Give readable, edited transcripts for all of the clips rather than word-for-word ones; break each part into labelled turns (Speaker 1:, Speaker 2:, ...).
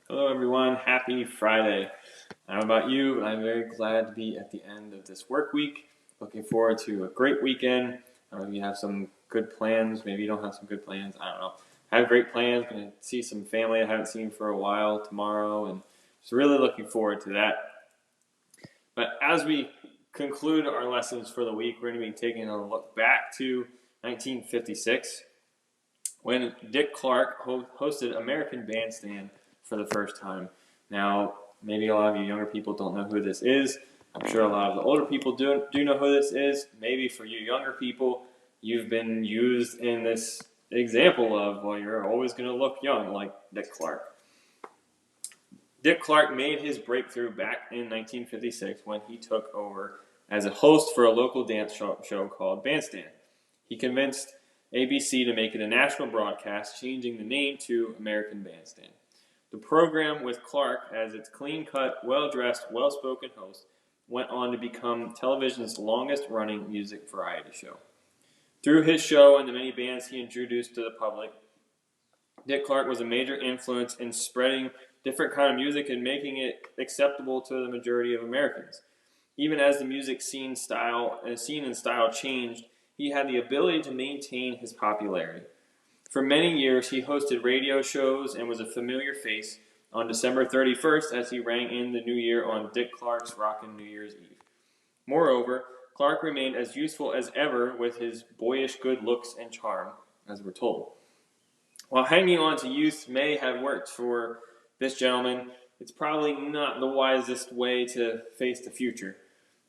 Speaker 1: Hello, everyone. Happy Friday. How about you? I'm very glad to be at the end of this work week. Looking forward to a great weekend. You have some good plans. Maybe you don't have some good plans. I don't know. I have great plans. Going to see some family I haven't seen for a while tomorrow, and just really looking forward to that. But as we conclude our lessons for the week, we're going to be taking a look back to 1956 when Dick Clark hosted American Bandstand for the first time. Now, maybe a lot of you younger people don't know who this is. I'm sure a lot of the older people do know who this is. Maybe for you younger people, you've been used in this example of, well, you're always going to look young like Dick Clark. Dick Clark made his breakthrough back in 1956 when he took over as a host for a local dance show called Bandstand. He convinced ABC to make it a national broadcast, changing the name to American Bandstand. The program, with Clark as its clean-cut, well-dressed, well-spoken host, went on to become television's longest-running music variety show. Through his show and the many bands he introduced to the public, Dick Clark was a major influence in spreading different kind of music and making it acceptable to the majority of Americans. Even as the music scene and style changed, he had the ability to maintain his popularity. For many years, he hosted radio shows and was a familiar face on December 31st as he rang in the new year on Dick Clark's Rockin' New Year's Eve. Moreover, Clark remained as useful as ever with his boyish good looks and charm, as we're told. While hanging on to youth may have worked for this gentleman, it's probably not the wisest way to face the future.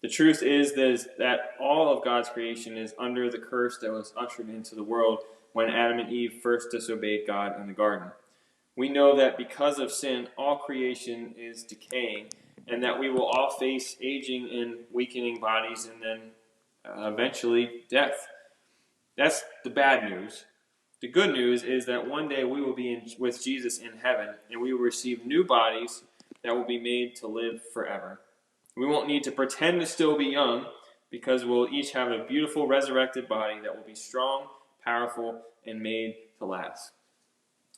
Speaker 1: The truth is that all of God's creation is under the curse that was ushered into the world when Adam and Eve first disobeyed God in the garden. We know that because of sin, all creation is decaying, and that we will all face aging and weakening bodies and then eventually death. That's the bad news. The good news is that one day we will be with Jesus in heaven, and we will receive new bodies that will be made to live forever. We won't need to pretend to still be young, because we'll each have a beautiful resurrected body that will be strong, powerful, and made to last.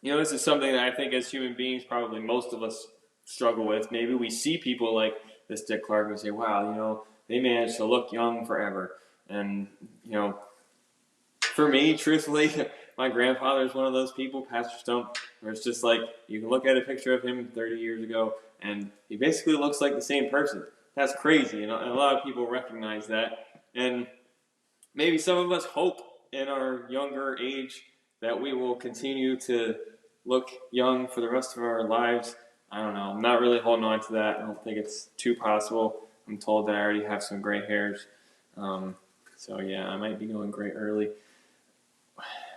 Speaker 1: You know, this is something that I think as human beings, probably most of us struggle with. Maybe we see people like this Dick Clark and say, wow, they managed to look young forever. And, for me, truthfully, my grandfather is one of those people, Pastor Stump, where it's just like, you can look at a picture of him 30 years ago, and he basically looks like the same person. That's crazy, and a lot of people recognize that. And maybe some of us hope in our younger age that we will continue to look young for the rest of our lives. I don't know. I'm not really holding on to that. I don't think it's too possible. I'm told that I already have some gray hairs. I might be going gray early.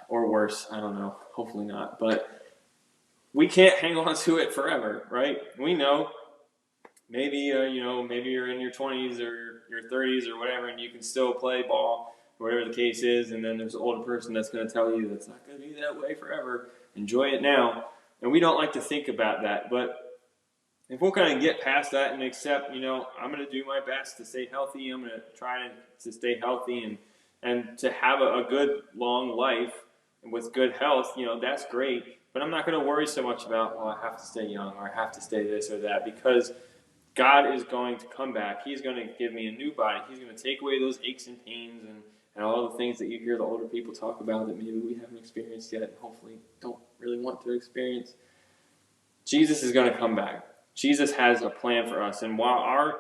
Speaker 1: Or worse, I don't know. Hopefully not. But we can't hang on to it forever, right? We know. Maybe you're in your 20s or your 30s or whatever, and you can still play ball, or whatever the case is, and then there's an older person that's going to tell you that's not going to be that way forever. Enjoy it now. And we don't like to think about that, but if we'll kind of get past that and accept, I'm going to do my best to stay healthy. I'm going to try to stay healthy and to have a good, long life with good health, that's great. But I'm not going to worry so much about, I have to stay young or I have to stay this or that, because God is going to come back. He's going to give me a new body. He's going to take away those aches and pains and all the things that you hear the older people talk about that maybe we haven't experienced yet and hopefully don't really want to experience. Jesus is going to come back. Jesus has a plan for us. And while our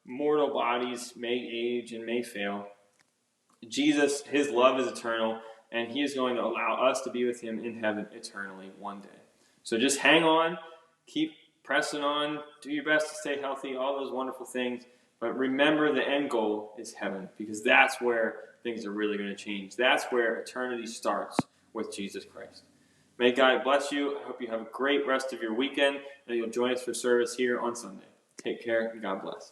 Speaker 1: mortal bodies may age and may fail, Jesus, his love is eternal, and he is going to allow us to be with him in heaven eternally one day. So just hang on, keep pressing on, do your best to stay healthy, all those wonderful things. But remember, the end goal is heaven, because that's where things are really going to change. That's where eternity starts with Jesus Christ. May God bless you. I hope you have a great rest of your weekend, and you'll join us for service here on Sunday. Take care, and God bless.